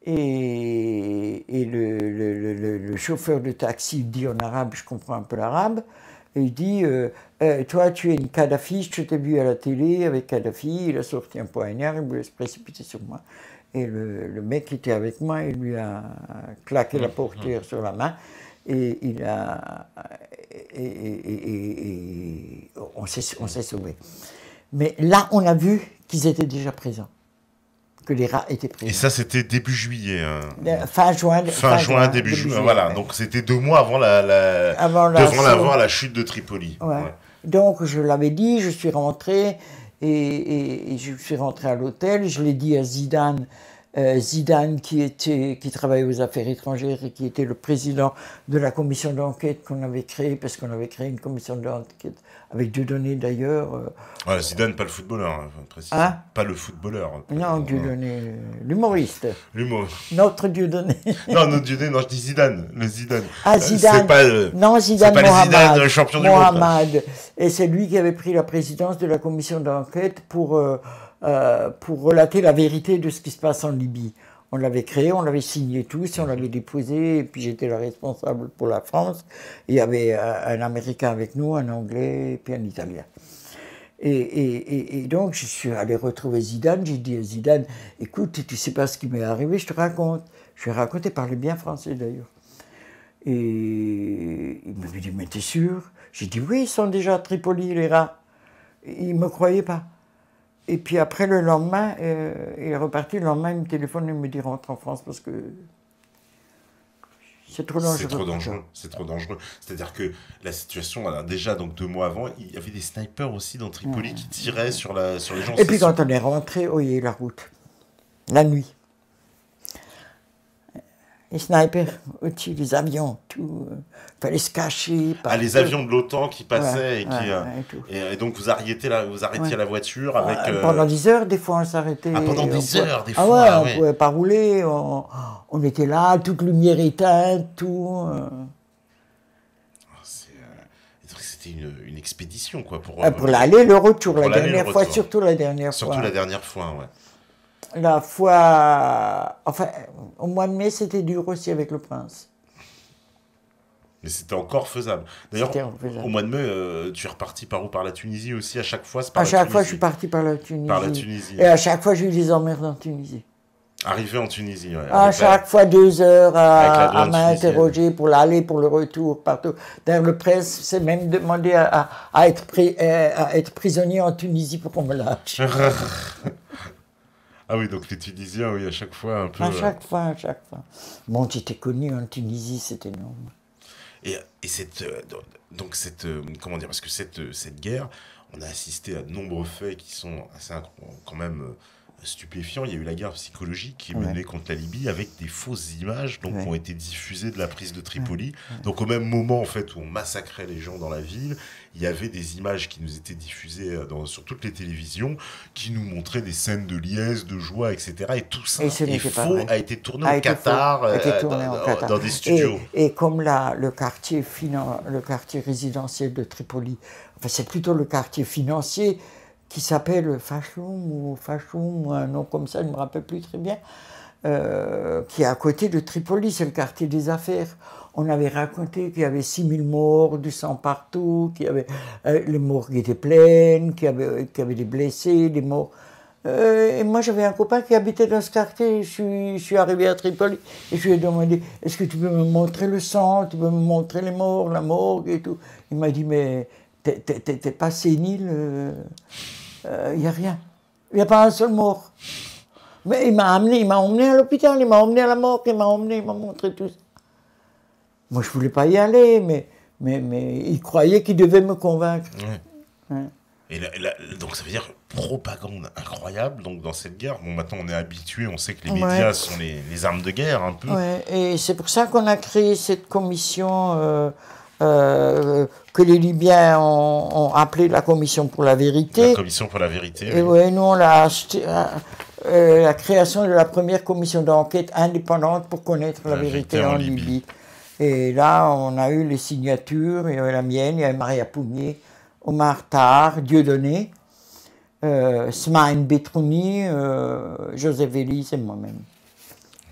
Et le chauffeur de taxi dit en arabe, je comprends un peu l'arabe, et il dit toi tu es une Kadhafi, je t'ai vu à la télé avec Kadhafi, il a sorti un poignard, il voulait se précipiter sur moi. Et le mec qui était avec moi, il lui a claqué la portière sur la main, et il a. Et on s'est sauvés. Mais là, on a vu qu'ils étaient déjà présents. Que les rats étaient présents. Et ça, c'était début juillet. Fin juin, début juillet. Voilà, donc c'était 2 mois avant la chute de Tripoli. Ouais. Ouais. Donc, je l'avais dit, je suis rentré, et je suis rentré à l'hôtel, je l'ai dit à Zidane, qui travaillait aux affaires étrangères et qui était le président de la commission d'enquête qu'on avait créée, parce qu'on avait créé une commission d'enquête avec Dieudonné d'ailleurs. Voilà, Zidane, pas le footballeur, précisément. Hein? Pas le footballeur. Non, Dieudonné, l'humoriste. Notre Dieudonné. Non, notre Dieudonné, non, je dis Zidane, le Zidane. Ah, Zidane. Non, Zidane Mohamed. Zidane, le champion du monde. Et c'est lui qui avait pris la présidence de la commission d'enquête pour relater la vérité de ce qui se passe en Libye. On l'avait créé, on l'avait signé tous, on l'avait déposé, et puis j'étais la responsable pour la France. Il y avait un Américain avec nous, un Anglais, et puis un Italien. Et donc, je suis allé retrouver Zidane, j'ai dit à Zidane, écoute, tu sais pas ce qui m'est arrivé, je te raconte. Je lui ai raconté, il parlait bien français d'ailleurs. Et il m'avait dit, mais t'es sûr? J'ai dit, oui, ils sont déjà à Tripoli, les rats. Il ne me croyait pas. Et puis après, le lendemain, il est reparti. Le lendemain, il me téléphone et me dit rentre en France parce que c'est trop dangereux. C'est trop dangereux. C'est trop dangereux. C'est-à-dire que la situation, alors déjà, donc 2 mois avant, il y avait des snipers aussi dans Tripoli qui tiraient sur les gens. Et puis quand on est rentré, oh, il y a eu la route. La nuit. Les snipers, au-dessus des avions, tout. Fallait se cacher. Les avions de l'OTAN qui passaient et donc vous arrêtiez la voiture avec. Pendant 10 heures, des fois on s'arrêtait. Pendant des heures, des fois. On ne pouvait pas rouler. On était là, toute lumière éteinte, tout. C'était une expédition, quoi. Pour l'aller, le retour, la dernière fois, surtout la dernière fois. Surtout la dernière fois, ouais. La fois... Enfin, au mois de mai, c'était dur aussi avec le prince. Mais c'était encore faisable. D'ailleurs, au mois de mai, tu es reparti par où? Par la Tunisie aussi? À chaque fois, à chaque fois, je suis parti par la Tunisie. Et à chaque fois, j'ai eu des emmerdes en Tunisie. Arrivé en Tunisie, ouais. À chaque fois, 2 heures à m'interroger pour l'aller, pour le retour, partout. D'ailleurs, le prince s'est même demandé à être prisonnier en Tunisie pour qu'on me lâche. Ah oui, donc les Tunisiens, oui, à chaque fois un peu... À chaque fois. Bon, j'étais connu en Tunisie, c'était énorme. Et comment dire, parce que cette guerre, on a assisté à de nombreux faits qui sont assez quand même stupéfiants. Il y a eu la guerre psychologique qui est menée contre la Libye avec des fausses images qui ont été diffusées de la prise de Tripoli. Donc au même moment en fait où on massacrait les gens dans la ville, il y avait des images qui nous étaient diffusées sur toutes les télévisions qui nous montraient des scènes de liesse, de joie, etc. Et tout ça est faux, a été tourné au Qatar, dans des studios. Et comme le quartier résidentiel de Tripoli, enfin c'est plutôt le quartier financier qui s'appelle Fachoum ou un nom comme ça, je ne me rappelle plus très bien, qui est à côté de Tripoli, c'est le quartier des affaires. On avait raconté qu'il y avait 6000 morts, du sang partout, qu'il y avait les morgues étaient pleines, qu'il y avait des blessés, des morts. Et moi j'avais un copain qui habitait dans ce quartier, je suis arrivé à Tripoli et je lui ai demandé « Est-ce que tu peux me montrer le sang, tu peux me montrer les morts, la morgue et tout ?» Il m'a dit « Mais t'es pas sénile, il n'y a rien, il n'y a pas un seul mort. » Mais il m'a emmené à l'hôpital, il m'a emmené à la morgue, il m'a montré tout ça. Moi je ne voulais pas y aller, mais il croyait qu'il devait me convaincre. Ouais. Et donc ça veut dire propagande incroyable donc dans cette guerre. Bon, maintenant on est habitué, on sait que les médias sont les armes de guerre un peu. Ouais. Et c'est pour ça qu'on a créé cette commission que les Libyens ont appelée la commission pour la vérité. La commission pour la vérité. Et oui, nous on l'a acheté. La création de la première commission d'enquête indépendante pour connaître la vérité en Libye. Et là, on a eu les signatures, il y avait la mienne, il y avait Maria Pougnier, Omar Tahar, Dieudonné, Smaïn Betrouni, Joseph Elis et moi-même.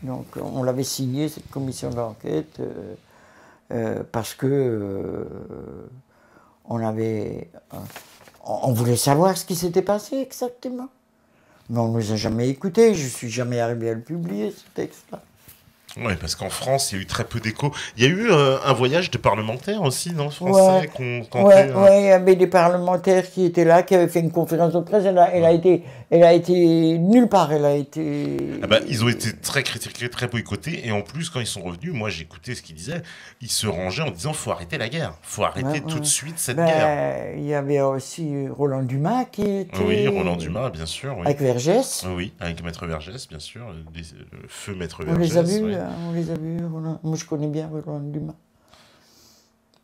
Donc on l'avait signé, cette commission d'enquête, parce que on voulait savoir ce qui s'était passé exactement. Mais on ne nous a jamais écoutés, je ne suis jamais arrivé à le publier, ce texte-là. Oui, parce qu'en France, il y a eu très peu d'écho. Il y a eu un voyage de parlementaires aussi, non, français, qu'on tentait. Oui, il y avait des parlementaires qui étaient là, qui avaient fait une conférence de presse. Elle a été nulle part. Elle a été. Ah bah, ils ont été très critiqués, très boycottés. Et en plus, quand ils sont revenus, moi j'écoutais ce qu'ils disaient. Ils se rangeaient en disant faut arrêter la guerre. Faut arrêter tout de suite cette guerre. Il y avait aussi Roland Dumas qui était. Oui, Roland Dumas, bien sûr. Oui. Avec Vergès. Oui, avec Maître Vergès, bien sûr. Le feu Maître On Vergès. les a vus, oui. On les a vus. Roland. Moi, je connais bien Roland Dumas.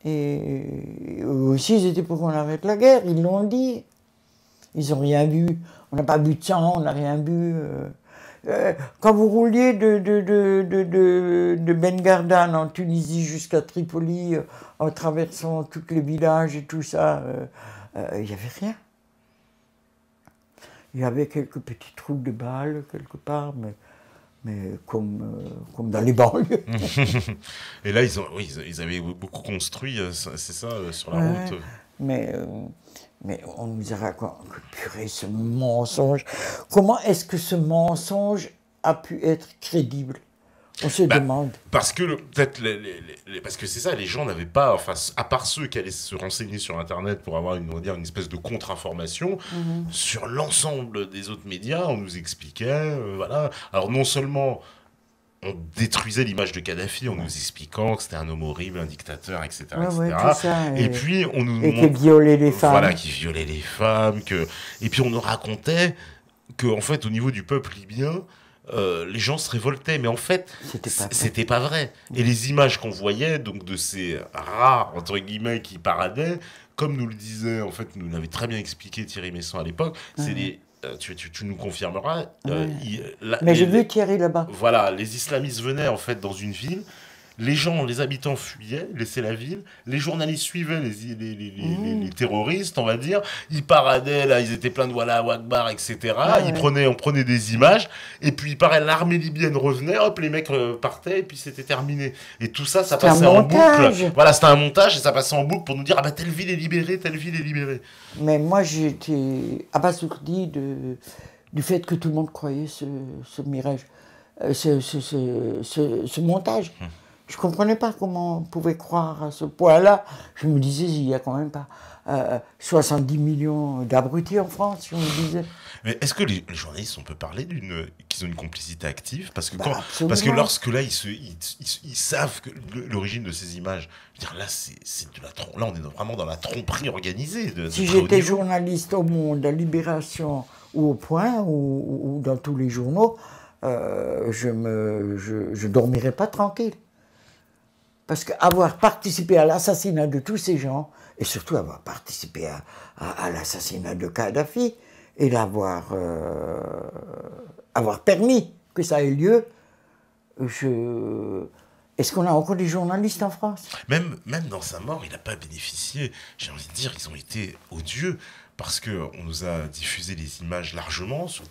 Et eux aussi, ils étaient pour qu'on arrête la guerre. Ils l'ont dit. Ils n'ont rien vu. On n'a pas bu de sang, on n'a rien bu. Quand vous rouliez de Ben Gardan en Tunisie jusqu'à Tripoli, en traversant tous les villages et tout ça, il n'y avait rien. Il y avait quelques petits trous de balles quelque part, mais comme dans les banlieues. Et là, ils avaient beaucoup construit, c'est ça, sur la route. Mais on nous a raconté, purée, ce mensonge. Comment est-ce que ce mensonge a pu être crédible? On se demande. Parce que parce que c'est ça, les gens n'avaient pas, enfin, à part ceux qui allaient se renseigner sur Internet pour avoir une espèce de contre-information, sur l'ensemble des autres médias, on nous expliquait, voilà. Alors non seulement on détruisait l'image de Kadhafi en nous expliquant que c'était un homme horrible, un dictateur, etc. Et puis on nous montrait qu'il violait les femmes. Voilà, qu'il violait les femmes. Et puis on nous racontait qu'en fait, au niveau du peuple libyen, les gens se révoltaient, mais en fait, c'était pas vrai. Et les images qu'on voyait, donc de ces rats, entre guillemets, qui paradaient, comme nous le disait, en fait, nous l'avait très bien expliqué Thierry Messon à l'époque, c'est des... Tu nous confirmeras. Mais j'ai vu Thierry là-bas. Voilà, les islamistes venaient en fait dans une ville, les habitants fuyaient, laissaient la ville, les journalistes suivaient les terroristes, on va dire, ils paradaient, là, ils étaient pleins de Wallah Akbar, etc. On prenait des images, et puis il paraît l'armée libyenne revenait, hop, les mecs partaient, et puis c'était terminé. Et tout ça, ça passait en boucle. Voilà, c'était un montage, et ça passait en boucle pour nous dire, ah bah telle ville est libérée, telle ville est libérée. Mais moi, j'ai été abasourdi du fait que tout le monde croyait ce mirage, ce montage. Je ne comprenais pas comment on pouvait croire à ce point-là. Je me disais, il n'y a quand même pas 70 millions d'abrutis en France, je me disais. Mais est-ce que les journalistes, on peut parler qu'ils ont une complicité active parce que lorsque là, ils savent que l'origine de ces images, je veux dire, là, là, on est vraiment dans la tromperie organisée. Si j'étais journaliste au Monde, à Libération ou au Point, ou dans tous les journaux, je ne dormirais pas tranquille. Parce qu'avoir participé à l'assassinat de tous ces gens, et surtout avoir participé à l'assassinat de Kadhafi, et avoir permis que ça ait lieu, est-ce qu'on a encore des journalistes en France? Même dans sa mort, il n'a pas bénéficié, j'ai envie de dire, ils ont été odieux, parce qu'on nous a diffusé les images largement sur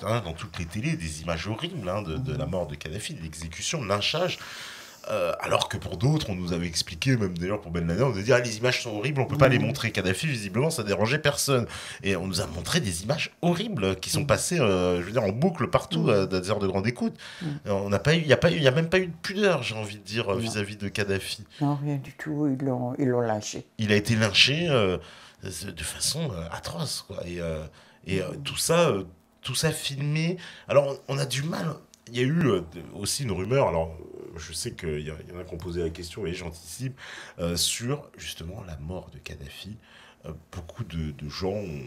dans toutes les télés, des images horribles de la mort de Kadhafi, de l'exécution, de lynchage. Alors que pour d'autres, on nous avait expliqué, même d'ailleurs pour Ben Laden, on nous a dit les images sont horribles, on peut pas les montrer. Kadhafi, visiblement, ça dérangeait personne. Et on nous a montré des images horribles qui sont passées, je veux dire, en boucle partout à des heures de grande écoute. On n'a pas eu, il y a même pas eu de pudeur, j'ai envie de dire, vis-à-vis de Kadhafi. Non, rien du tout. Ils l'ont lynché. Il a été lynché de façon atroce, quoi. Et tout ça filmé. Alors, on a du mal. Il y a eu aussi une rumeur, alors je sais qu'il y en a qui ont posé la question, et j'anticipe, sur justement la mort de Kadhafi. Beaucoup de gens ont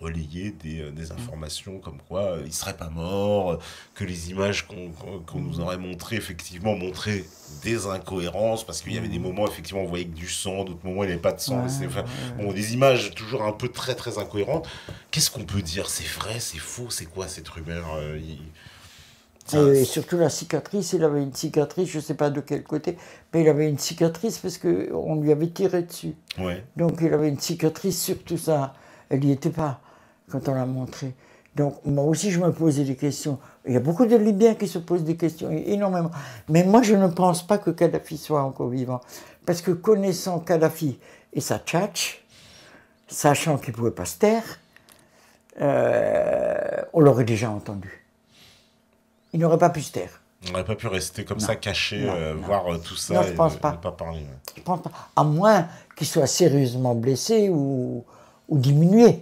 relayé des informations comme quoi il ne serait pas mort, que les images qu'on nous aurait montrées, effectivement, montraient des incohérences, parce qu'il y avait des moments, effectivement, on voyait que du sang, d'autres moments, il n'y avait pas de sang. Bon, des images toujours un peu très, très incohérentes. Qu'est-ce qu'on peut dire? C'est vrai, c'est faux? C'est quoi cette rumeur Et surtout la cicatrice, il avait une cicatrice, je ne sais pas de quel côté, mais il avait une cicatrice parce qu'on lui avait tiré dessus. Ouais. Donc il avait une cicatrice sur tout ça. Elle n'y était pas quand on l'a montré. Donc moi aussi je me posais des questions. Il y a beaucoup de Libyens qui se posent des questions, énormément. Mais moi je ne pense pas que Kadhafi soit encore vivant. Parce que connaissant Kadhafi et sa tchatch, sachant qu'il ne pouvait pas se taire, on l'aurait déjà entendu. Il n'aurait pas pu se taire. On n'aurait pas pu rester comme ça, caché, voir tout ça non, je pense pas. Ne pas parler. Ouais. Je pense pas. À moins qu'il soit sérieusement blessé ou diminué.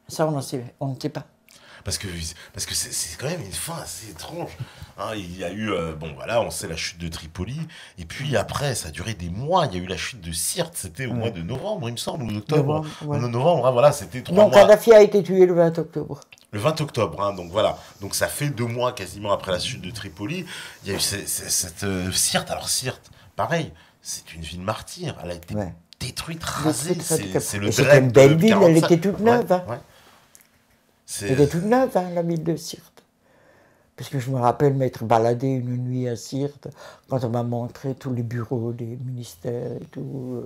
Ça, on ne sait pas. Parce que c'est quand même une fin assez étrange. Hein, il y a eu, bon voilà, on sait la chute de Tripoli, et puis après, ça a duré des mois. Il y a eu la chute de Sirte, c'était au mois de novembre, il me semble, ou d'octobre. Novembre, hein, voilà, c'était 3 mois. Donc Kadhafi a été tué le 20 octobre. Le 20 octobre, hein, donc voilà. Donc ça fait 2 mois quasiment après la chute de Tripoli. Il y a eu cette Sirte. Alors Sirte, pareil, c'est une ville martyre. Elle a été détruite, rasée. C'est le C'était une belle ville, 45. elle était toute neuve. Hein. Ouais. Elle était toute neuve, hein, la ville de Sirte. Parce que je me rappelle m'être baladé une nuit à Sirte, quand on m'a montré tous les bureaux des ministères et tout.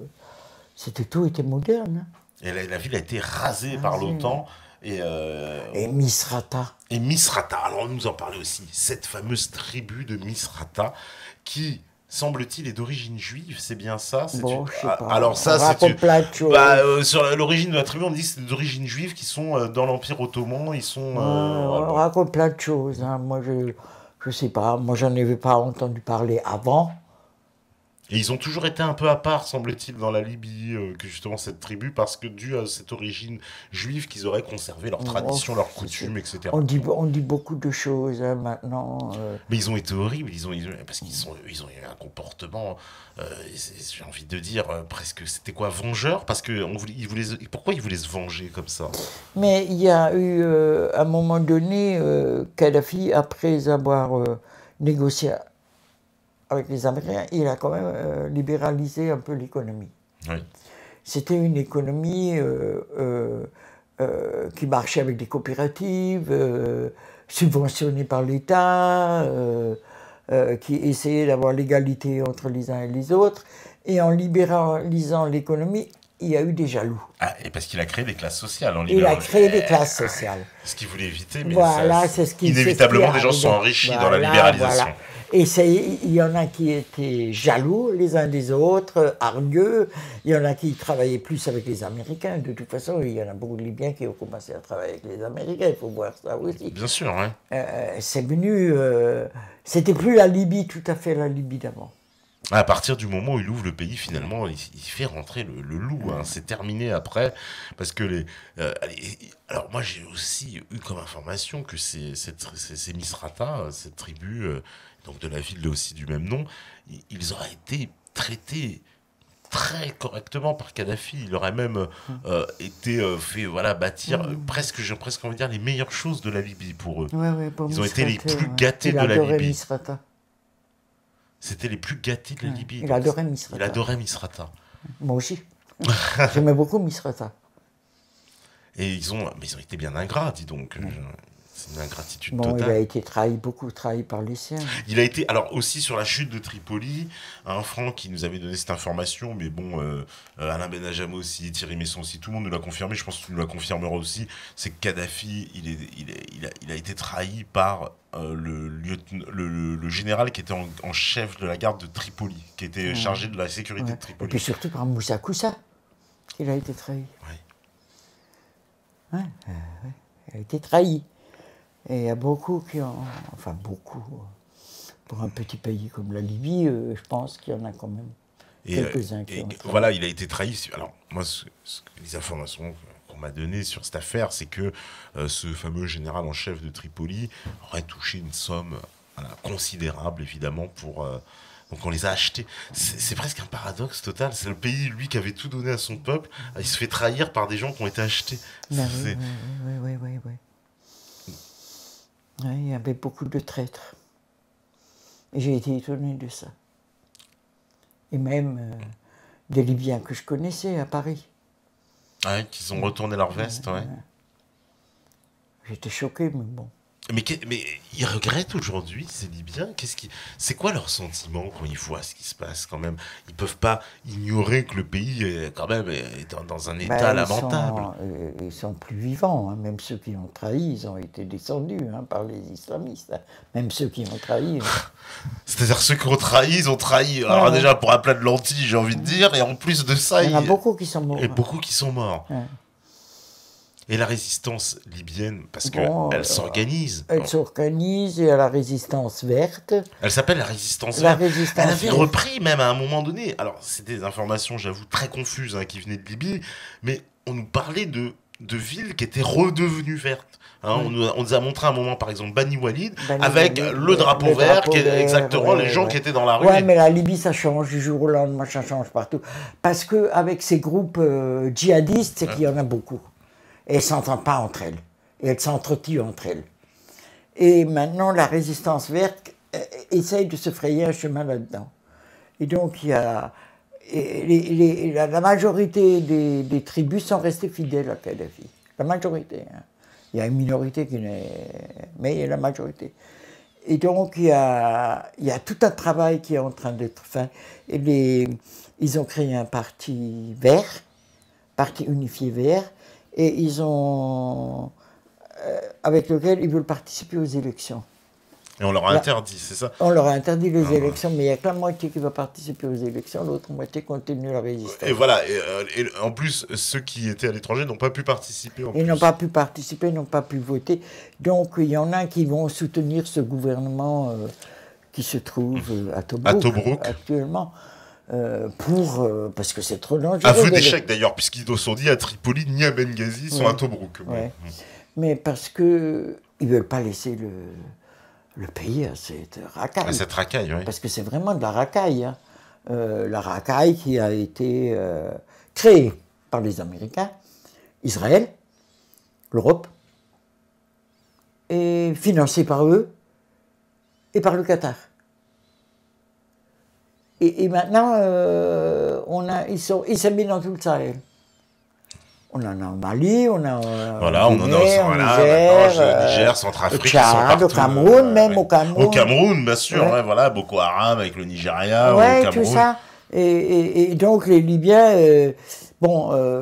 Tout était moderne. Hein. Et la ville a été rasée par l'OTAN. Et Misrata. Et Misrata, alors on nous en parlait aussi, cette fameuse tribu de Misrata qui, semble-t-il, est d'origine juive, c'est bien ça? Bon, je sais pas. Alors ça, c'est plein de choses. sur l'origine de la tribu, on dit que c'est d'origine juive qui sont dans l'Empire ottoman, ils sont... on raconte plein de choses, hein. Moi je sais pas, moi j'en avais pas entendu parler avant. Et ils ont toujours été un peu à part, semble-t-il, dans la Libye, que justement cette tribu, parce que dû à cette origine juive, qu'ils auraient conservé leurs traditions, leurs coutumes, etc. On dit beaucoup de choses hein, maintenant. Mais ils ont été horribles, parce qu'ils ont eu un comportement, j'ai envie de dire, presque, c'était quoi, vengeur? Parce que pourquoi ils voulaient se venger comme ça? Mais il y a eu, à un moment donné, Kadhafi, après avoir négocié avec les Américains, il a quand même libéralisé un peu l'économie. Oui. C'était une économie qui marchait avec des coopératives, subventionnée par l'État, qui essayait d'avoir l'égalité entre les uns et les autres. Et en libéralisant l'économie, il y a eu des jaloux. Ah, et parce qu'il a créé des classes sociales en Il a créé des classes sociales. Ce qu'il voulait éviter, mais voilà, c'est ce qui inévitablement, des gens sont enrichis dans la libéralisation. Voilà. Et il y en a qui étaient jaloux les uns des autres, hargneux. Il y en a qui travaillaient plus avec les Américains. De toute façon, il y en a beaucoup de Libyens qui ont commencé à travailler avec les Américains. Il faut voir ça aussi. Bien sûr, oui. C'est venu... c'était plus la Libye, tout à fait la Libye d'avant. À partir du moment où il ouvre le pays, finalement, il fait rentrer le loup. Hein. C'est terminé après. Parce que alors, moi, j'ai aussi eu comme information que ces Misrata, cette tribu, donc de la ville aussi du même nom, ils auraient été traités très correctement par Kadhafi. Il aurait même été fait bâtir j'ai presque envie de dire les meilleures choses de la Libye pour eux. Ils ont été les plus gâtés de la Libye. Misrata. C'était les plus gâtés de la Libye. Il adorait Misrata. Il adorait Misrata. Moi aussi. J'aimais beaucoup Misrata. Et ils ont été bien ingrats, dis donc. C'est une ingratitude totale. Il a été beaucoup trahi par les siens. Il a été, alors aussi sur la chute de Tripoli, un Franck qui nous avait donné cette information, mais bon, Alain Benajam aussi, Thierry Messon aussi, tout le monde nous l'a confirmé, je pense que tu nous la confirmeras aussi, c'est que Kadhafi, il a été trahi par le général qui était en chef de la garde de Tripoli, qui était chargé de la sécurité de Tripoli. Et puis surtout par Moussa Koussa, qu'il a été trahi. Il a été trahi. Et il y a beaucoup qui ont... Enfin, beaucoup. Pour un petit pays comme la Libye, je pense qu'il y en a quand même quelques-uns qui ont... Voilà, il a été trahi. Alors, moi, les informations qu'on m'a données sur cette affaire, c'est que ce fameux général en chef de Tripoli aurait touché une somme considérable, évidemment, pour... Donc on les a achetés. C'est presque un paradoxe total. C'est le pays, lui, qui avait tout donné à son peuple. Il se fait trahir par des gens qui ont été achetés. Oui. Il y avait beaucoup de traîtres. Et j'ai été étonné de ça. Et même des Libyens que je connaissais à Paris. Qu'ils ont retourné leur veste, ouais. J'étais choqué, mais bon. Mais ils regrettent aujourd'hui, ces Libyens. C'est quoi leur sentiment quand ils voient ce qui se passe quand même? Ils peuvent pas ignorer que le pays quand même est dans un état lamentable. Ils sont plus vivants, hein. Même ceux qui ont trahi, ils ont été descendus, hein, par les islamistes, hein. Même ceux qui ont trahi. C'est-à-dire ceux qui ont trahi, ils ont trahi. Alors déjà pour un plat de lentilles, j'ai envie de dire, et en plus de ça, il y en a beaucoup qui sont morts. Et beaucoup qui sont morts. Ouais. Et la résistance libyenne, parce qu'elle s'organise. Elle s'organise, et à la résistance verte. Elle s'appelle la résistance verte. Elle avait repris même à un moment donné. Alors, c'est des informations, j'avoue, très confuses, hein, qui venaient de Libye, mais on nous parlait de villes qui étaient redevenues vertes. Hein, on nous a montré un moment, par exemple, Bani Walid, avec le drapeau vert, qui est exactement les gens qui étaient dans la rue. Ouais, mais la Libye, ça change du jour au lendemain, ça change partout. Parce qu'avec ces groupes djihadistes, c'est qu'il y en a beaucoup. Et elles ne s'entendent pas entre elles. Et elles s'entretuent entre elles. Et maintenant, la résistance verte essaye de se frayer un chemin là-dedans. Et donc, il y a... la majorité des tribus sont restées fidèles à Kadhafi. La majorité. Hein. Il y a une minorité qui n'est... Mais il y a la majorité. Et donc, il y a tout un travail qui est en train d'être fait. Et ils ont créé un parti vert, parti unifié vert, et ils ont, avec lequel ils veulent participer aux élections. Et on leur a interdit, c'est ça? On leur a interdit les élections, mais il n'y a que la moitié qui va participer aux élections, l'autre moitié continue la résistance. Et voilà, et en plus, ceux qui étaient à l'étranger n'ont pas pu participer. Ils n'ont pas pu participer, n'ont pas pu voter. Donc il y en a qui vont soutenir ce gouvernement qui se trouve à Tobrouk actuellement. Parce que c'est trop dangereux. Aveu d'échec d'ailleurs, puisqu'ils se sont dit à Tripoli ni à Benghazi, ils sont à Tobrouk. Ouais. Mais parce qu'ils ne veulent pas laisser le pays à cette racaille. À cette racaille, oui. Parce que c'est vraiment de la racaille. Hein. La racaille qui a été créée par les Américains, Israël, l'Europe, et financée par eux et par le Qatar. Et maintenant, ils s'est mis dans tout le Sahel. On en a au Mali, on a au Niger, Centrafrique, Tchad, au Cameroun, même au Cameroun. Au Cameroun, bien sûr, ouais, voilà, Boko Haram avec le Nigeria, ouais, au Cameroun. Tout ça. Et donc les Libyens,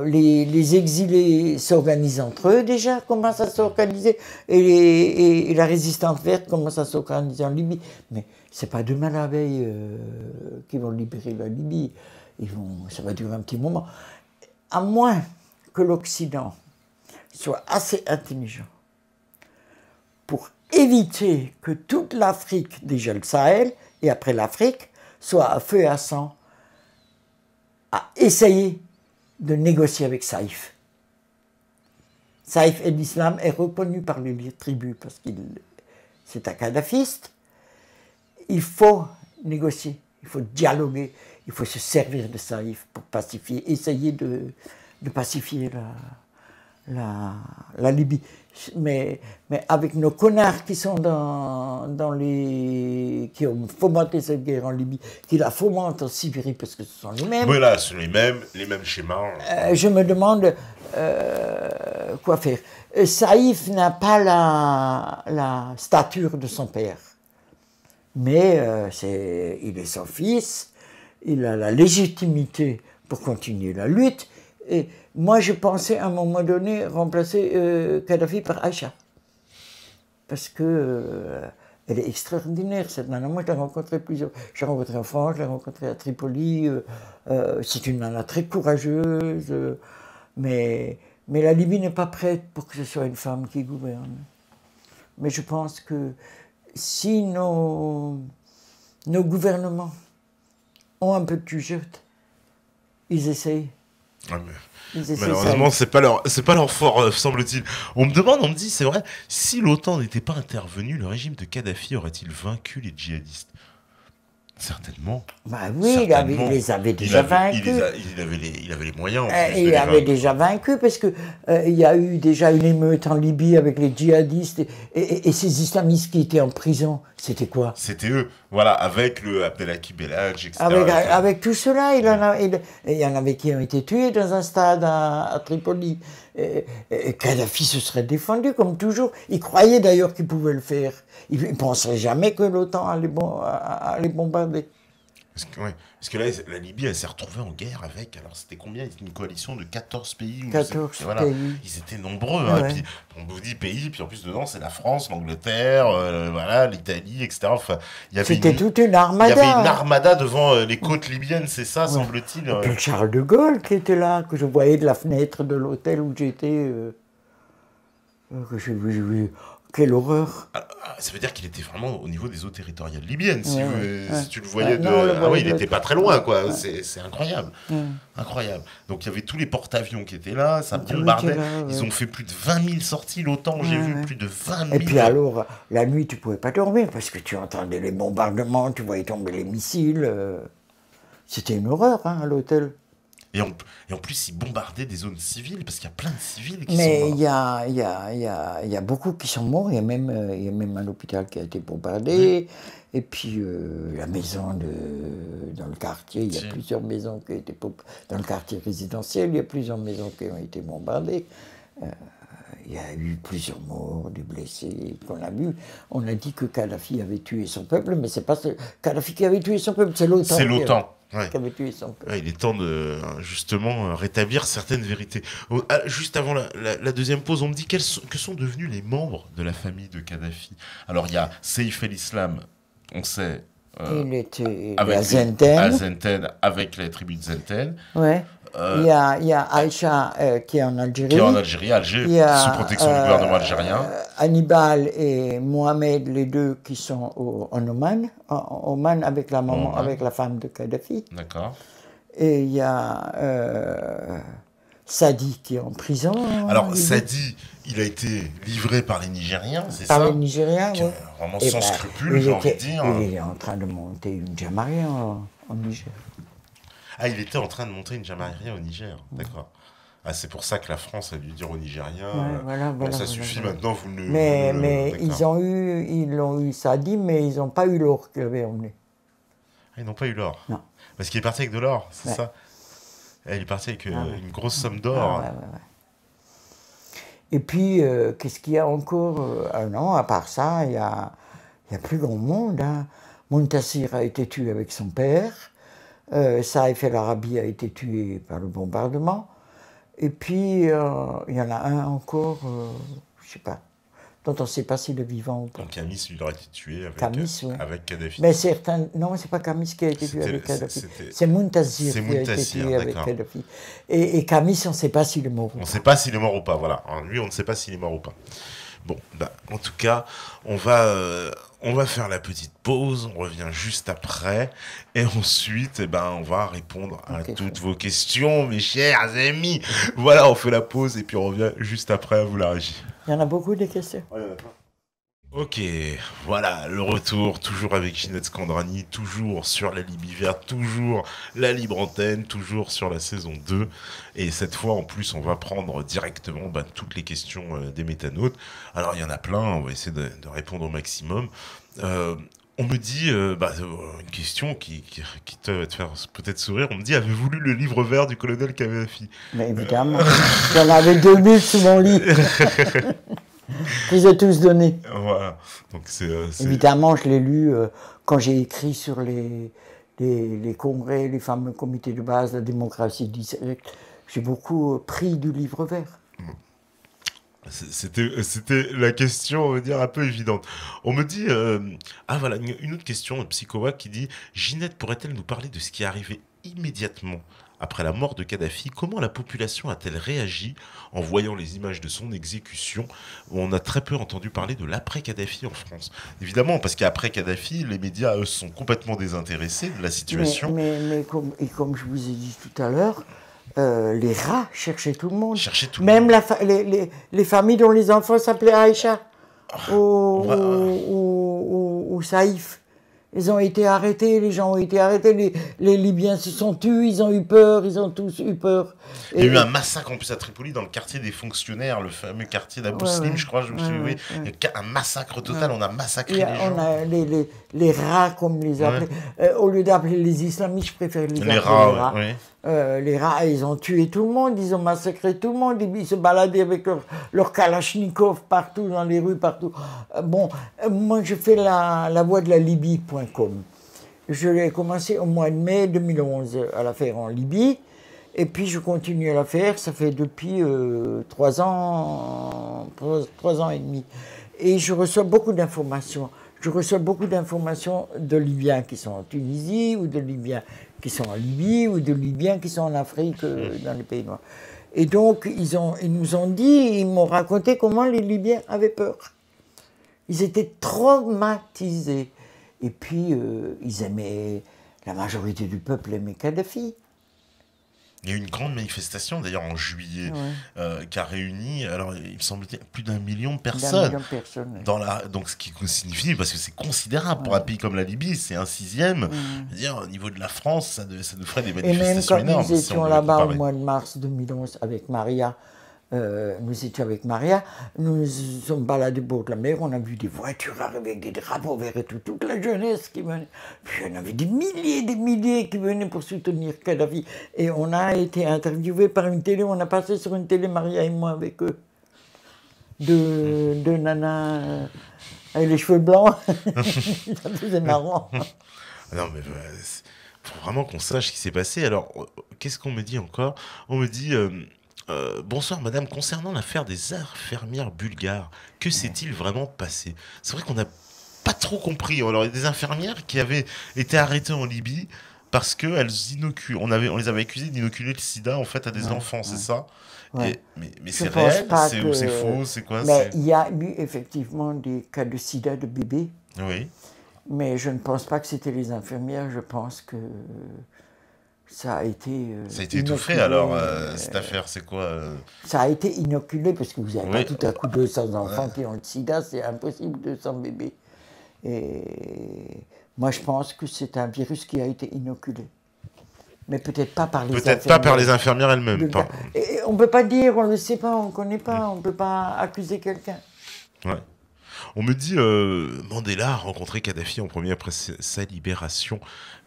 les exilés s'organisent entre eux déjà, commencent à s'organiser, et la résistance verte commence à s'organiser en Libye. Mais c'est pas demain la veille qu'ils vont libérer la Libye. Ça va durer un petit moment. À moins que l'Occident soit assez intelligent pour éviter que toute l'Afrique, déjà le Sahel, et après l'Afrique, soit à feu et à sang, à essayer de négocier avec Saïf. Saïf el-Islam est reconnu par les tribus parce que c'est un kadhafiste. Il faut négocier, il faut dialoguer, il faut se servir de Saïf pour pacifier, essayer de pacifier la Libye. Mais avec nos connards qui sont qui ont fomenté cette guerre en Libye, qui la fomentent en Sibérie, parce que ce sont les mêmes. Oui, là, ce sont les mêmes schémas. Je me demande quoi faire. Saïf n'a pas la stature de son père. Mais il est son fils, il a la légitimité pour continuer la lutte. Et moi, je pensais à un moment donné remplacer Kadhafi par Aïcha. Parce que elle est extraordinaire, cette nana. Moi, je l'ai rencontrée plusieurs. Je l'ai rencontrée en France, je l'ai rencontrée à Tripoli. C'est une nana très courageuse. Mais la Libye n'est pas prête pour que ce soit une femme qui gouverne. Mais je pense que si nos gouvernements ont un peu de jugeote, ils essayent. Ouais, malheureusement, c'est pas leur fort, semble-t-il. On me dit, c'est vrai, si l'OTAN n'était pas intervenu, le régime de Kadhafi aurait-il vaincu les djihadistes? Certainement. Bah oui, certainement. Il les avait déjà vaincus. Il avait les moyens. Il avait déjà vaincus parce que il y a eu déjà une émeute en Libye avec les djihadistes et ces islamistes qui étaient en prison. C'était quoi? C'était eux, voilà, avec le Abdelhaki Belhadj, etc. Avec tout cela, il y en avait qui ont été tués dans un stade à Tripoli. Et Kadhafi se serait défendu, comme toujours. Il croyait d'ailleurs qu'il pouvait le faire. Il ne penserait jamais que l'OTAN allait bombarder. Parce que là, la Libye, elle s'est retrouvée en guerre avec, alors c'était combien? Une coalition de 14 pays. 14 voilà, pays. Ils étaient nombreux. Hein, et puis, on vous dit pays, puis en plus dedans, c'est la France, l'Angleterre, voilà, l'Italie, etc. Enfin, c'était toute une armada. Il y avait une armada devant les côtes libyennes, c'est ça, semble-t-il. Et puis Charles de Gaulle qui était là, que je voyais de la fenêtre de l'hôtel où j'étais. Que j'ai vu. Quelle horreur! Ça veut dire qu'il était vraiment au niveau des eaux territoriales libyennes, si tu le voyais il n'était pas très loin, quoi. Ouais. C'est incroyable. Incroyable. Donc il y avait tous les porte-avions qui étaient là, ça bombardait. Ils ont fait plus de 20 000 sorties, l'OTAN, j'ai vu plus de 20 000. Et puis alors, la nuit, tu ne pouvais pas dormir parce que tu entendais les bombardements, tu voyais tomber les missiles. C'était une horreur, hein, à l'hôtel. Et en plus, ils bombardaient des zones civiles, parce qu'il y a plein de civils qui sont morts. Mais il y a beaucoup qui sont morts. Il y a même un hôpital qui a été bombardé. Et puis, la maison dans le quartier, il y a plusieurs maisons qui ont été dans le quartier résidentiel, il y a plusieurs maisons qui ont été bombardées. Il y a eu plusieurs morts, des blessés qu'on a vus. On a dit que Kadhafi avait tué son peuple, mais c'est pas Kadhafi qui avait tué son peuple, c'est l'OTAN. C'est l'OTAN. Qui avait tué son peuple. Il est temps de justement rétablir certaines vérités. Juste avant la deuxième pause, on me dit que sont devenus les membres de la famille de Kadhafi. Alors il y a Saif el-Islam, on sait. Il était à Zenten. Avec la tribu de Zenten. Ouais. Il y a Aïcha qui est en Algérie. Qui est en Algérie, sous protection du gouvernement algérien. Hannibal et Mohamed, les deux qui sont en Oman. En Oman avec la maman, avec la femme de Kadhafi. D'accord. Et il y a Sadi qui est en prison. Alors Sadi, il a été livré par les Nigériens, c'est ça? Par les Nigériens, oui. Vraiment sans scrupules, j'ai envie de dire. Il est en train de monter une Jamaria en Niger. Ah, il était en train de monter une Jamaria au Niger, d'accord. Ah, c'est pour ça que la France a dû dire aux Nigériens, ça suffit maintenant, vous ne... Mais ils l'ont eu Sadi, mais ils n'ont pas eu l'or qu'il avait emmené. Ah, ils n'ont pas eu l'or? Non. Parce qu'il est parti avec de l'or, c'est ça? Il est parti avec une grosse somme d'or. Et puis, qu'est-ce qu'il y a encore? Non, à part ça, il y a plus grand monde. Hein. Muntasir a été tué avec son père. Saïf el-Arabi a été tué par le bombardement. Et puis, il y en a un encore, je ne sais pas, dont on ne sait pas s'il est vivant ou pas. Donc Kamis, il aurait été tué avec Kadhafi. Mais certains... Non, ce n'est pas Kamis qui a été tué avec Kadhafi. C'est Muntasir qui a été tué avec Kadhafi. Et Kamis, on ne sait pas s'il est mort ou pas. On ne sait pas s'il est mort ou pas, voilà. Lui, on ne sait pas s'il est mort ou pas. Bon, en tout cas, on va faire la petite pause, on revient juste après, et ensuite, on va répondre à toutes vos questions, mes chers amis. Voilà, on fait la pause, et puis on revient juste après à vous la régie. Il y en a beaucoup des questions. Ouais, il y en a plein. Ok, voilà, le retour, toujours avec Ginette Scandrani, toujours sur la Libye verte, toujours la libre antenne, toujours sur la saison 2. Et cette fois, en plus, on va prendre directement toutes les questions des métanautes. Alors, il y en a plein, on va essayer de répondre au maximum. On me dit, une question qui te faire peut-être sourire, on me dit, avez-vous lu le livre vert du colonel Kadhafi? Mais évidemment, j'en avais 2000 sous mon lit. Je les ai tous donnés. Voilà. Donc évidemment, je l'ai lu quand j'ai écrit sur les congrès, les fameux comités de base, la démocratie directe. J'ai beaucoup pris du livre vert. C'était la question, on va dire, un peu évidente. On me dit... voilà, une autre question, Psychowac qui dit « Ginette pourrait-elle nous parler de ce qui est arrivé immédiatement après la mort de Kadhafi, comment la population a-t-elle réagi en voyant les images de son exécution? On a très peu entendu parler de l'après-Kadhafi en France. Évidemment, parce qu'après Kadhafi, les médias, eux, sont complètement désintéressés de la situation. Mais comme je vous ai dit tout à l'heure, les rats cherchaient tout le monde. Même les familles dont les enfants s'appelaient Aïcha ou Saïf. Ils ont été arrêtés, les gens ont été arrêtés, les Libyens se sont tués, ils ont eu peur, ils ont tous eu peur. Il y a eu un massacre en plus à Tripoli, dans le quartier des fonctionnaires, le fameux quartier d'Abou Slim, je crois, je me suis dit, il y a un massacre total, on a massacré les gens. On a les rats, comme les appelait. Au lieu d'appeler les islamistes, je préfère les appeler les rats. Les rats, ils ont tué tout le monde, ils ont massacré tout le monde, ils se baladaient avec leur kalachnikov partout, dans les rues, partout. Moi, je fais la voix de la Libye.com. Je l'ai commencé au mois de mai 2011 à la faire en Libye, et puis je continue à la faire, ça fait depuis 3 ans et demi. Et je reçois beaucoup d'informations. Je reçois beaucoup d'informations de Libyens qui sont en Tunisie, ou de Libyens qui sont en Libye, ou de Libyens qui sont en Afrique, dans les pays noirs. Et donc, ils nous ont dit, ils m'ont raconté comment les Libyens avaient peur. Ils étaient traumatisés. Et puis, ils aimaient, la majorité du peuple aimait Kadhafi. Il y a eu une grande manifestation, d'ailleurs, en juillet, qui a réuni, alors, il me semble, plus d'1 million de personnes. Donc, ce qui signifie, parce que c'est considérable pour un pays comme la Libye, c'est un 6e. Dire, au niveau de la France, ça nous ferait des manifestations énormes. Et même quand nous étions là-bas au mois de mars 2011 avec Maria, nous étions avec Maria, nous sommes baladés au bord de la mer, on a vu des voitures arriver avec des drapeaux verts et tout, toute la jeunesse qui venait. Puis on avait des milliers qui venaient pour soutenir Kadhafi. Et on a été interviewés par une télé, on a passé sur une télé, Maria et moi, avec eux. Deux nanas avec les cheveux blancs. Ça faisait marrant. Non, mais faut vraiment qu'on sache ce qui s'est passé. Alors, qu'est-ce qu'on me dit encore? On me dit... bonsoir madame, concernant l'affaire des infirmières bulgares, que s'est-il vraiment passé? C'est vrai qu'on n'a pas trop compris. Alors, il y a des infirmières qui avaient été arrêtées en Libye parce qu'elles inoculent. On les avait accusées d'inoculer le sida en fait à des enfants, c'est ça? Mais c'est réel? C'est faux? C'est quoi? Il y a eu effectivement des cas de sida de bébés. Oui. Mais je ne pense pas que c'était les infirmières, je pense que ça a été étouffé alors, cette affaire, c'est quoi Ça a été inoculé, parce que vous n'avez pas tout à coup 200 enfants qui ont le sida, c'est impossible, 200 bébés. Et moi, je pense que c'est un virus qui a été inoculé. Mais peut-être pas par les infirmières. Peut-être pas par les infirmières elles-mêmes. Et on ne peut pas dire, on ne le sait pas, on ne connaît pas, on ne peut pas accuser quelqu'un. Ouais. On me dit Mandela a rencontré Kadhafi en premier après sa libération.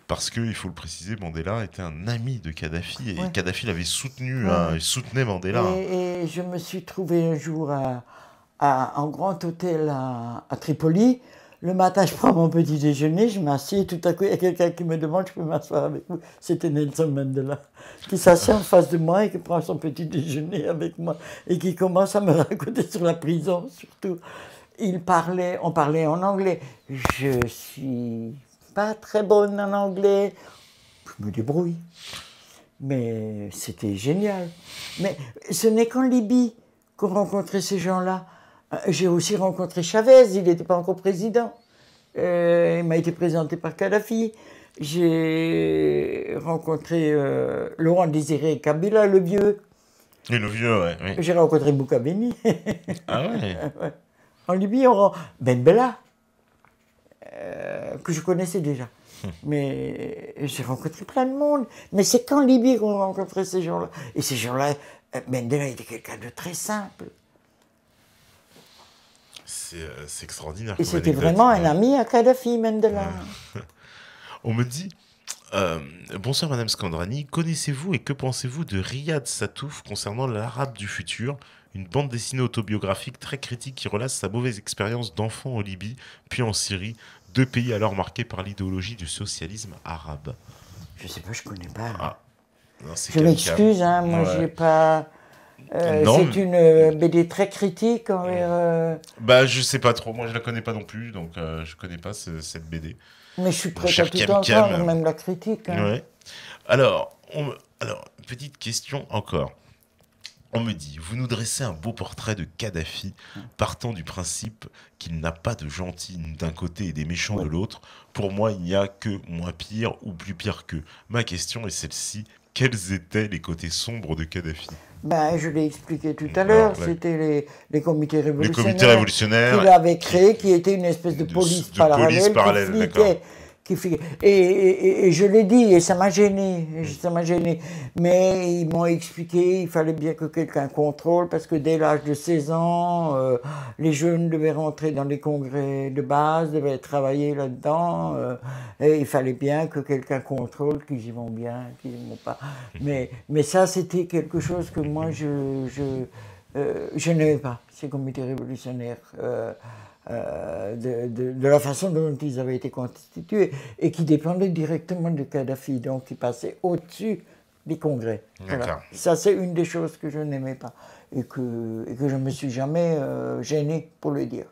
Parce que, il faut le préciser, Mandela était un ami de Kadhafi et Kadhafi l'avait soutenu, il soutenait Mandela. Et je me suis trouvé un jour en grand hôtel à Tripoli. Le matin, je prends mon petit déjeuner, je m'assieds et tout à coup, il y a quelqu'un qui me demande, je peux m'asseoir avec vous. C'était Nelson Mandela, qui s'assied en face de moi et qui prend son petit déjeuner avec moi et qui commence à me raconter sur la prison, surtout. On parlait en anglais. Je suis pas très bonne en anglais, je me débrouille. Mais c'était génial. Mais ce n'est qu'en Libye qu'on rencontrait ces gens-là. J'ai aussi rencontré Chavez, il n'était pas encore président. Il m'a été présenté par Kadhafi. J'ai rencontré Laurent Désiré Kabila, le vieux. Et le vieux, oui. J'ai rencontré Boukabeni. Ah ouais. En Libye, Ben Bella, que je connaissais déjà. Mais j'ai rencontré plein de monde. Mais c'est qu'en Libye qu'on rencontrait ces gens-là. Et ces gens-là, Mandela était quelqu'un de très simple. C'est extraordinaire. Et c'était vraiment un ami à Kadhafi, Mandela. On me dit, bonsoir Madame Scandrani, connaissez-vous et que pensez-vous de Riyad Sattouf concernant l'Arabe du futur, une bande dessinée autobiographique très critique qui relate sa mauvaise expérience d'enfant en Libye, puis en Syrie, 2 pays alors marqués par l'idéologie du socialisme arabe. Je sais pas, je connais pas. Ah. Non, je m'excuse, hein, moi j'ai pas... c'est une BD très critique envers... Bah je sais pas trop, moi je la connais pas non plus, donc je connais pas cette BD. Mais je suis prêt à tout entendre, même la critique. Hein. Ouais. Alors, petite question encore. On me dit, vous nous dressez un beau portrait de Kadhafi, partant du principe qu'il n'a pas de gentils d'un côté et des méchants de l'autre. Pour moi, il n'y a que moins pire ou plus pire qu'eux. Ma question est celle-ci, quels étaient les côtés sombres de Kadhafi ? Je l'ai expliqué tout à l'heure, c'était les comités révolutionnaires, les comités révolutionnaires qu'il avait créés, qui étaient une espèce de police parallèle Et je l'ai dit, et ça m'a gêné, Mais ils m'ont expliqué, il fallait bien que quelqu'un contrôle, parce que dès l'âge de 16 ans, les jeunes devaient rentrer dans les congrès de base, devaient travailler là-dedans, et il fallait bien que quelqu'un contrôle qu'ils y vont bien, qu'ils y vont pas. Mais ça, c'était quelque chose que moi, je n'aimais pas, ces comités révolutionnaires. De la façon dont ils avaient été constitués et qui dépendaient directement de Kadhafi, donc qui passaient au-dessus des congrès. Voilà. Ça, c'est une des choses que je n'aimais pas et que je ne me suis jamais gêné pour le dire.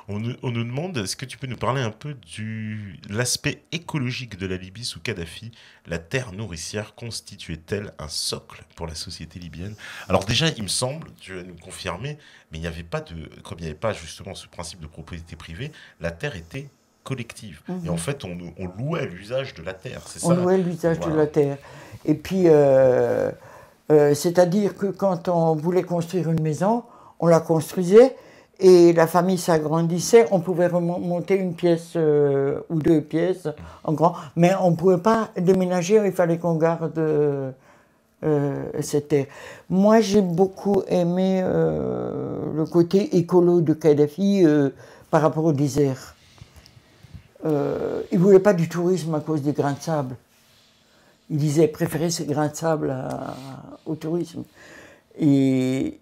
On nous demande, est-ce que tu peux nous parler un peu de l'aspect écologique de la Libye sous Kadhafi? La terre nourricière constituait-elle un socle pour la société libyenne? Alors déjà, il me semble, tu vas nous confirmer, mais il n'y avait pas comme il n'y avait pas justement ce principe de propriété privée, la terre était collective. Et en fait, on louait l'usage de la terre, c'est ça? On louait l'usage de la terre. Et puis, c'est-à-dire que quand on voulait construire une maison, on la construisait, et la famille s'agrandissait, on pouvait remonter une pièce ou deux pièces en grand, mais on ne pouvait pas déménager, il fallait qu'on garde cette terre. Moi, j'ai beaucoup aimé le côté écolo de Kadhafi par rapport au désert. Il ne voulait pas du tourisme à cause des grains de sable. Il disait préférer ces grains de sable au tourisme. Et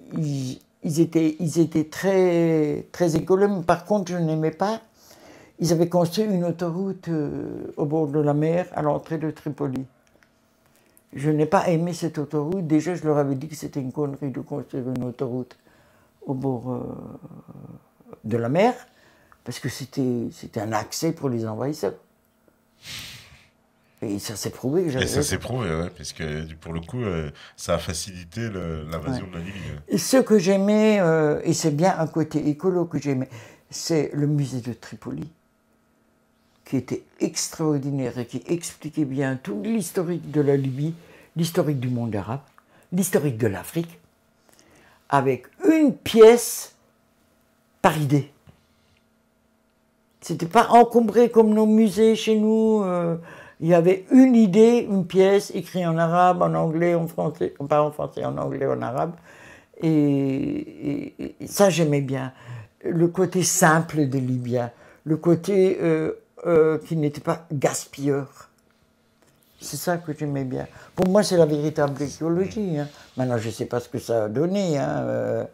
ils étaient très, très écolos, mais par contre, je n'aimais pas. Ils avaient construit une autoroute au bord de la mer, à l'entrée de Tripoli. Je n'ai pas aimé cette autoroute. Déjà, je leur avais dit que c'était une connerie de construire une autoroute au bord de la mer, parce que c'était un accès pour les envahisseurs. Et ça s'est prouvé que j'avais... Et ça s'est prouvé, ouais, parce que pour le coup, ça a facilité l'invasion de la Libye. Et ce que j'aimais, et c'est bien un côté écolo que j'aimais, c'est le musée de Tripoli, qui était extraordinaire et qui expliquait bien tout l'historique de la Libye, l'historique du monde arabe, l'historique de l'Afrique, avec une pièce par idée. C'était pas encombré comme nos musées chez nous. Il y avait une idée, une pièce, écrite en arabe, en anglais, en français, pas en français, en anglais, en arabe. Et ça, j'aimais bien. Le côté simple des Libyens, le côté qui n'était pas gaspilleur. C'est ça que j'aimais bien. Pour moi, c'est la véritable écologie. Hein. Maintenant, je ne sais pas ce que ça a donné. Hein.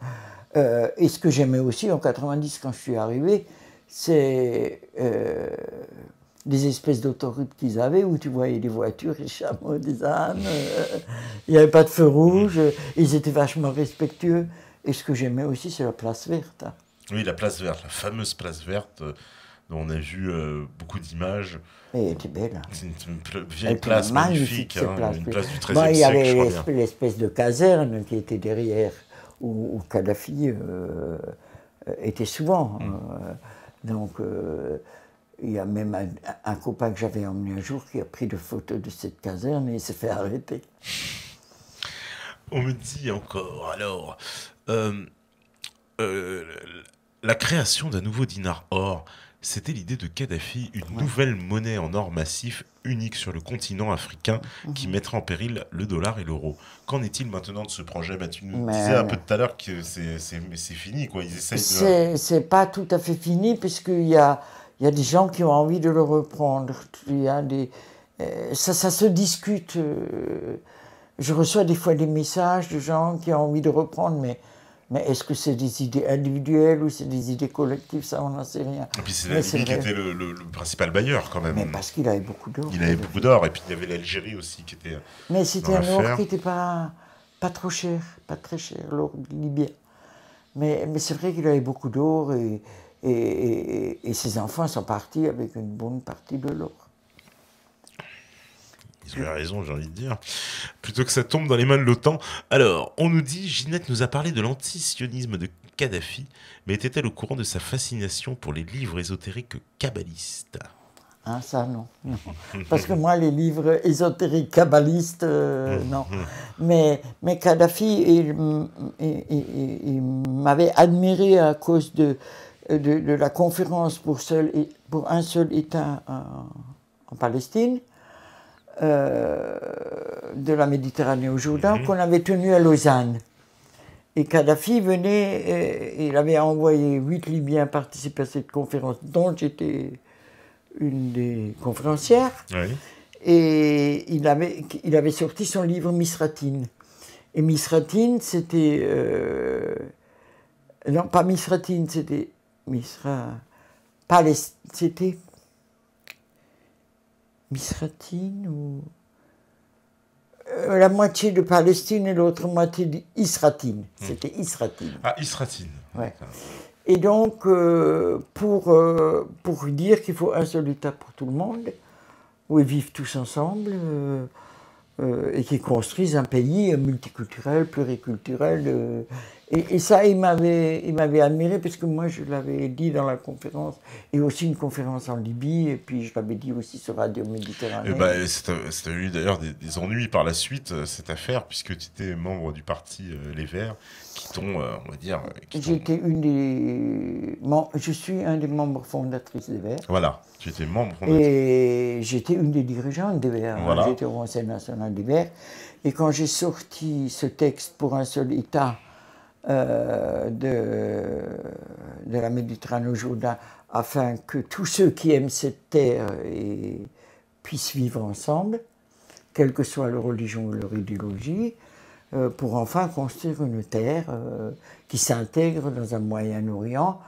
Et ce que j'aimais aussi en 90, quand je suis arrivé, c'est des espèces d'autoroutes qu'ils avaient où tu voyais des voitures, des chameaux, des ânes. Il n'y avait pas de feu rouge. Ils étaient vachement respectueux. Et ce que j'aimais aussi, c'est la place verte. Hein. Oui, la place verte, la fameuse place verte dont on a vu beaucoup d'images. Et elle était belle. Hein. C'est une vieille place magnifique, hein, une place du XIIIe siècle, il y avait je crois bien. l'espèce de caserne qui était derrière, où Kadhafi était souvent. Donc, il y a même un copain que j'avais emmené un jour qui a pris des photos de cette caserne et il s'est fait arrêter. On me dit encore, alors, la création d'un nouveau dinar or, c'était l'idée de Kadhafi, une nouvelle monnaie en or massif unique sur le continent africain qui mettrait en péril le dollar et l'euro. Qu'en est-il maintenant de ce projet? Tu nous disais un peu tout à l'heure que c'est fini, quoi. Ils essayent de... C'est pas tout à fait fini, puisqu'il y a des gens qui ont envie de le reprendre. Il y a ça se discute. Je reçois des fois des messages de gens qui ont envie de reprendre, mais est-ce que c'est des idées individuelles ou c'est des idées collectives? Ça, on n'en sait rien. Et puis c'est la Libye qui était le principal bailleur, quand même. Mais parce qu'il avait beaucoup d'or. Il avait beaucoup d'or, et puis il y avait l'Algérie aussi qui était... Mais c'était un or qui n'était pas trop cher, pas très cher, l'or libyen. Mais c'est vrai qu'il avait beaucoup d'or et ses enfants sont partis avec une bonne partie de l'or. Ils ont raison, j'ai envie de dire. Plutôt que ça tombe dans les mains de l'OTAN. Alors, on nous dit, Ginette nous a parlé de l'antisionisme de Kadhafi, mais était-elle au courant de sa fascination pour les livres ésotériques kabbalistes? Ah, ça, non. Parce que moi, les livres ésotériques kabbalistes, non. Mais Kadhafi, il m'avait admiré à cause de la conférence pour un seul État en Palestine, de la Méditerranée au Jourdain, qu'on avait tenu à Lausanne. Et Kadhafi venait, il avait envoyé 8 Libyens participer à cette conférence, dont j'étais une des conférencières. Oui. Et il avait sorti son livre Misratine. Et Misratine, c'était... non, pas Misratine, c'était... C'était... Misratine ou... la moitié de Palestine et l'autre moitié d'Isratine. C'était Isratine. Ah, Isratine. Ouais. Et donc, pour dire qu'il faut un seul État pour tout le monde, où ils vivent tous ensemble, et qu'ils construisent un pays multiculturel, pluriculturel. Et ça, il m'avait admiré, parce que moi, je l'avais dit dans la conférence, et aussi une conférence en Libye, et puis je l'avais dit aussi sur Radio Méditerranée. Ça a eu d'ailleurs des ennuis par la suite, cette affaire, puisque tu étais membre du parti Les Verts, qui t'ont, on va dire... Je suis un des membres fondatrices des Verts. Voilà, tu étais membre fondatrice. Et j'étais une des dirigeantes des Verts. Voilà. J'étais au Conseil national des Verts. Et quand j'ai sorti ce texte pour un seul État de la Méditerranée au Jourdain, afin que tous ceux qui aiment cette terre puissent vivre ensemble, quelle que soit leur religion ou leur idéologie, pour enfin construire une terre qui s'intègre dans un Moyen-Orient,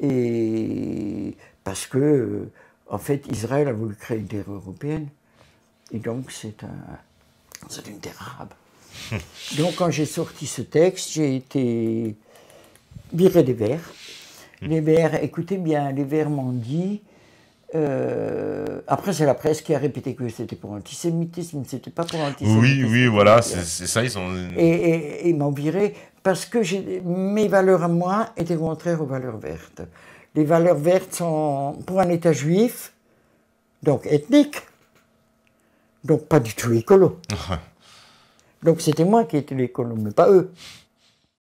et parce que, en fait, Israël a voulu créer une terre européenne, et donc c'est une terre arabe. Donc quand j'ai sorti ce texte, j'ai été viré des Verts. Les Verts, écoutez bien, les Verts m'ont dit... après, c'est la presse qui a répété que c'était pour l'antisémitisme, c'était pas pour l'antisémitisme. Oui, voilà, c'est ça, ils ont... Et ils m'ont viré parce que mes valeurs à moi étaient contraires aux valeurs vertes. Les valeurs vertes sont pour un État juif, donc ethnique, donc pas du tout écolo. Donc c'était moi qui étais l'écolo, mais pas eux.